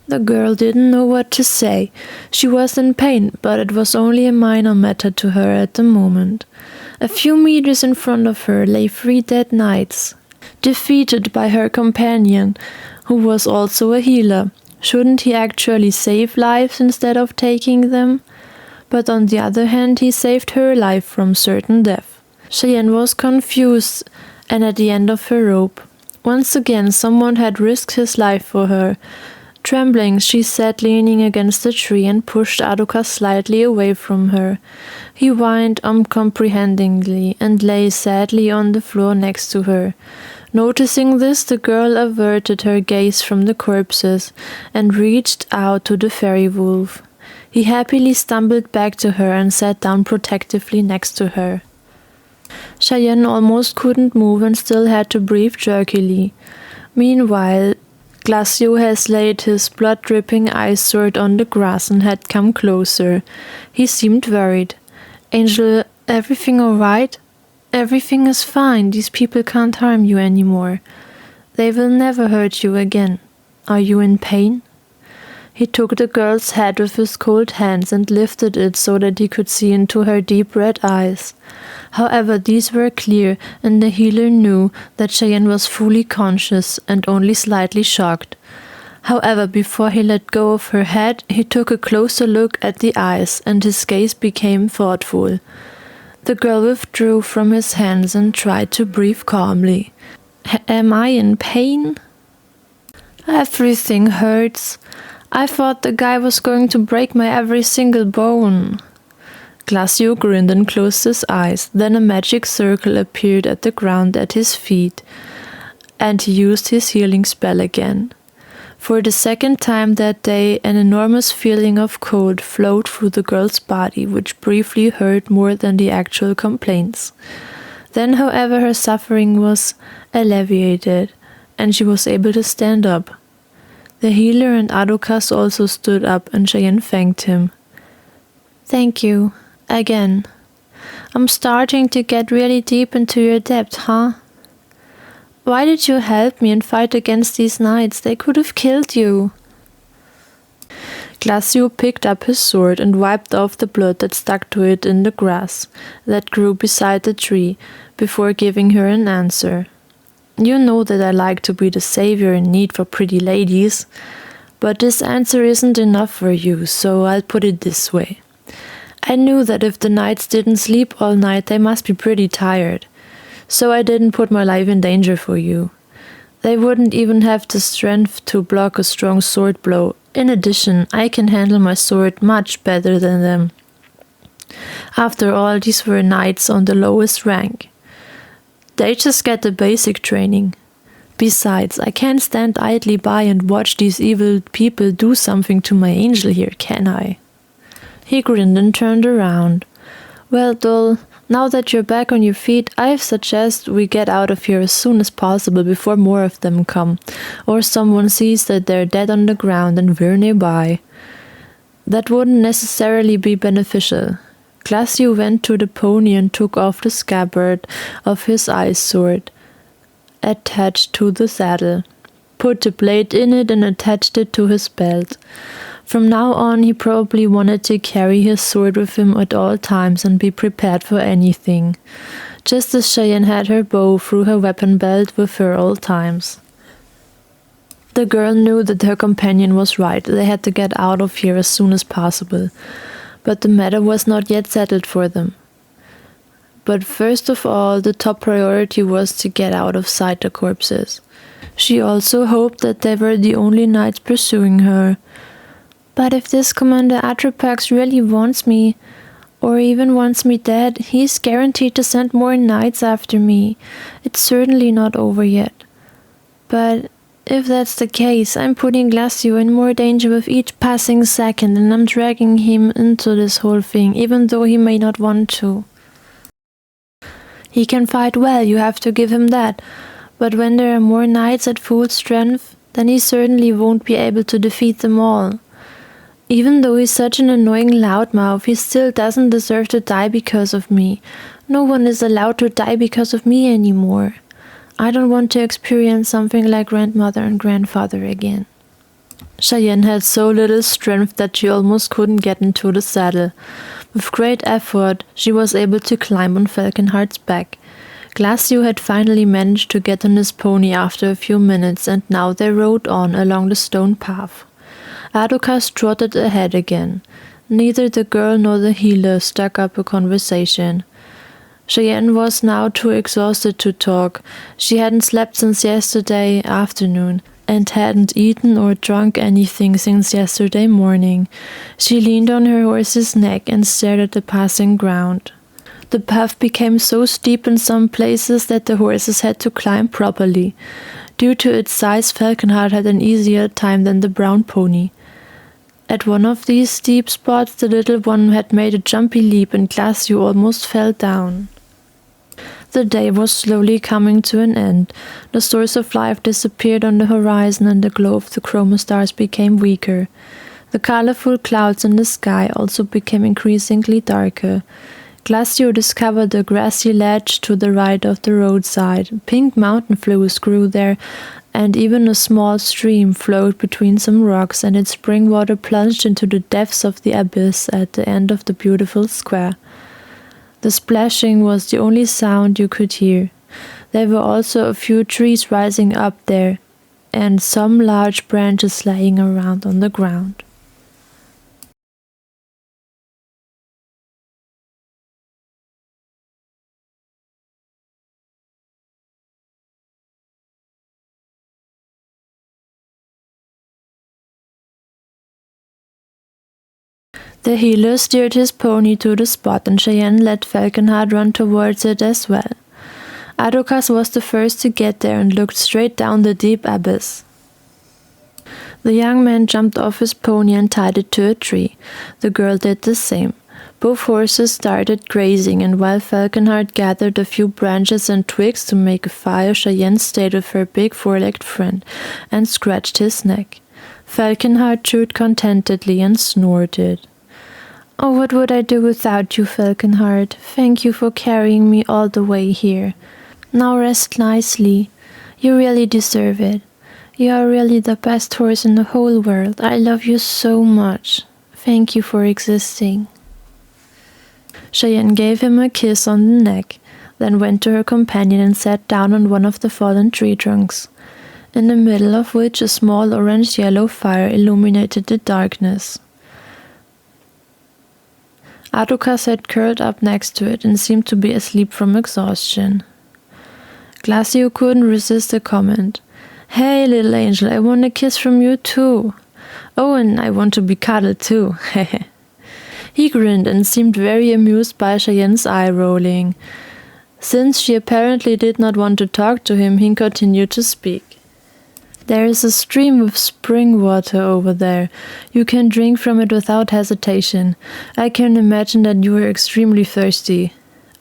The girl didn't know what to say. She was in pain, but it was only a minor matter to her at the moment. A few meters in front of her lay 3 dead knights, defeated by her companion, who was also a healer. Shouldn't he actually save lives instead of taking them? But on the other hand, he saved her life from certain death. Cheyenne was confused and at the end of her rope. Once again, someone had risked his life for her. Trembling, she sat leaning against a tree and pushed Adoka slightly away from her. He whined uncomprehendingly and lay sadly on the floor next to her. Noticing this, the girl averted her gaze from the corpses and reached out to the fairy wolf. He happily stumbled back to her and sat down protectively next to her. Cheyenne almost couldn't move and still had to breathe jerkily. Meanwhile, Glaczio has laid his blood-dripping ice sword on the grass and had come closer. He seemed worried. "Angel, everything all right?" "Everything is fine. These people can't harm you anymore. They will never hurt you again. Are you in pain?" He took the girl's head with his cold hands and lifted it so that he could see into her deep red eyes. However, these were clear, and the healer knew that Cheyenne was fully conscious and only slightly shocked. However, before he let go of her head, he took a closer look at the eyes, and his gaze became thoughtful. The girl withdrew from his hands and tried to breathe calmly. "Am I in pain?" "Everything hurts. I thought the guy was going to break my every single bone." Glaczio grinned and closed his eyes. Then a magic circle appeared at the ground at his feet, and he used his healing spell again. For the second time that day, an enormous feeling of cold flowed through the girl's body, which briefly hurt more than the actual complaints. Then, however, her suffering was alleviated, and she was able to stand up. The healer and Adokas also stood up, and Cheyenne thanked him. "Thank you. Again. I'm starting to get really deep into your depth, huh? Why did you help me and fight against these knights? They could have killed you." Glaczio picked up his sword and wiped off the blood that stuck to it in the grass that grew beside the tree before giving her an answer. "You know that I like to be the savior in need for pretty ladies, but this answer isn't enough for you, so I'll put it this way. I knew that if the knights didn't sleep all night, they must be pretty tired, so I didn't put my life in danger for you. They wouldn't even have the strength to block a strong sword blow. In addition, I can handle my sword much better than them. After all, these were knights on the lowest rank. They just get the basic training. Besides, I can't stand idly by and watch these evil people do something to my angel here, can I?" He grinned and turned around. "Well, doll, now that you're back on your feet, I suggest we get out of here as soon as possible before more of them come, or someone sees that they're dead on the ground and we're nearby. That wouldn't necessarily be beneficial." Glaczio went to the pony and took off the scabbard of his ice sword attached to the saddle, put the blade in it and attached it to his belt. From now on, he probably wanted to carry his sword with him at all times and be prepared for anything, just as Cheyenne had her bow through her weapon belt with her all times. The girl knew that her companion was right. They had to get out of here as soon as possible, but the matter was not yet settled for them. But first of all, the top priority was to get out of sight the corpses. She also hoped that they were the only knights pursuing her. "But if this Commander Atropax really wants me, or even wants me dead, he's guaranteed to send more knights after me. It's certainly not over yet. But if that's the case, I'm putting Glaczio in more danger with each passing second, and I'm dragging him into this whole thing, even though he may not want to. He can fight well, you have to give him that, but when there are more knights at full strength, then he certainly won't be able to defeat them all. Even though he's such an annoying loudmouth, he still doesn't deserve to die because of me. No one is allowed to die because of me anymore. I don't want to experience something like grandmother and grandfather again." Cheyenne had so little strength that she almost couldn't get into the saddle. With great effort, she was able to climb on Falconheart's back. Glaczio had finally managed to get on his pony after a few minutes, and now they rode on along the stone path. Adokas trotted ahead again. Neither the girl nor the healer struck up a conversation. Cheyenne was now too exhausted to talk. She hadn't slept since yesterday afternoon, and hadn't eaten or drunk anything since yesterday morning. She leaned on her horse's neck and stared at the passing ground. The path became so steep in some places that the horses had to climb properly. Due to its size, Falconheart had an easier time than the brown pony. At one of these steep spots, the little one had made a jumpy leap and Glaczio almost fell down. The day was slowly coming to an end. The source of life disappeared on the horizon and the glow of the chromostars became weaker. The colorful clouds in the sky also became increasingly darker. Glaczio discovered a grassy ledge to the right of the roadside. Pink mountain flues grew there, and even a small stream flowed between some rocks, and its spring water plunged into the depths of the abyss at the end of the beautiful square. The splashing was the only sound you could hear. There were also a few trees rising up there, and some large branches laying around on the ground. The healer steered his pony to the spot, and Cheyenne let Falconheart run towards it as well. Adokas was the first to get there and looked straight down the deep abyss. The young man jumped off his pony and tied it to a tree. The girl did the same. Both horses started grazing, and while Falconheart gathered a few branches and twigs to make a fire, Cheyenne stayed with her big four-legged friend and scratched his neck. Falconheart chewed contentedly and snorted. "Oh, what would I do without you, Falconheart? Thank you for carrying me all the way here. Now rest nicely. You really deserve it. You are really the best horse in the whole world. I love you so much. Thank you for existing." Cheyenne gave him a kiss on the neck, then went to her companion and sat down on one of the fallen tree trunks, in the middle of which a small orange-yellow fire illuminated the darkness. Adokas had curled up next to it and seemed to be asleep from exhaustion. Glaczio couldn't resist a comment. "Hey, little angel, I want a kiss from you too. Oh, and I want to be cuddled too." He grinned and seemed very amused by Cheyenne's eye-rolling. Since she apparently did not want to talk to him, he continued to speak. "There is a stream of spring water over there. You can drink from it without hesitation. I can imagine that you are extremely thirsty.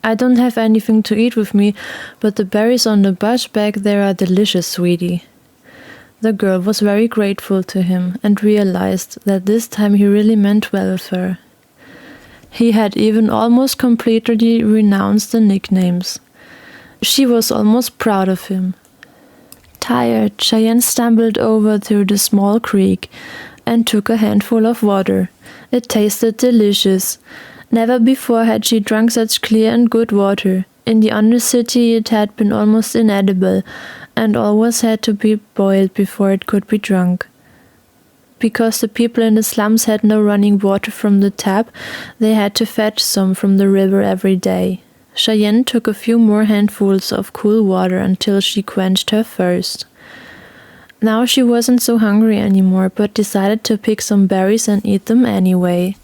I don't have anything to eat with me, but the berries on the bush back there are delicious, sweetie." The girl was very grateful to him and realized that this time he really meant well with her. He had even almost completely renounced the nicknames. She was almost proud of him. Tired, Cheyenne stumbled over to the small creek and took a handful of water. It tasted delicious. Never before had she drunk such clear and good water. In the Undercity it had been almost inedible, and always had to be boiled before it could be drunk. Because the people in the slums had no running water from the tap, they had to fetch some from the river every day. Cheyenne took a few more handfuls of cool water until she quenched her thirst. Now she wasn't so hungry anymore, but decided to pick some berries and eat them anyway.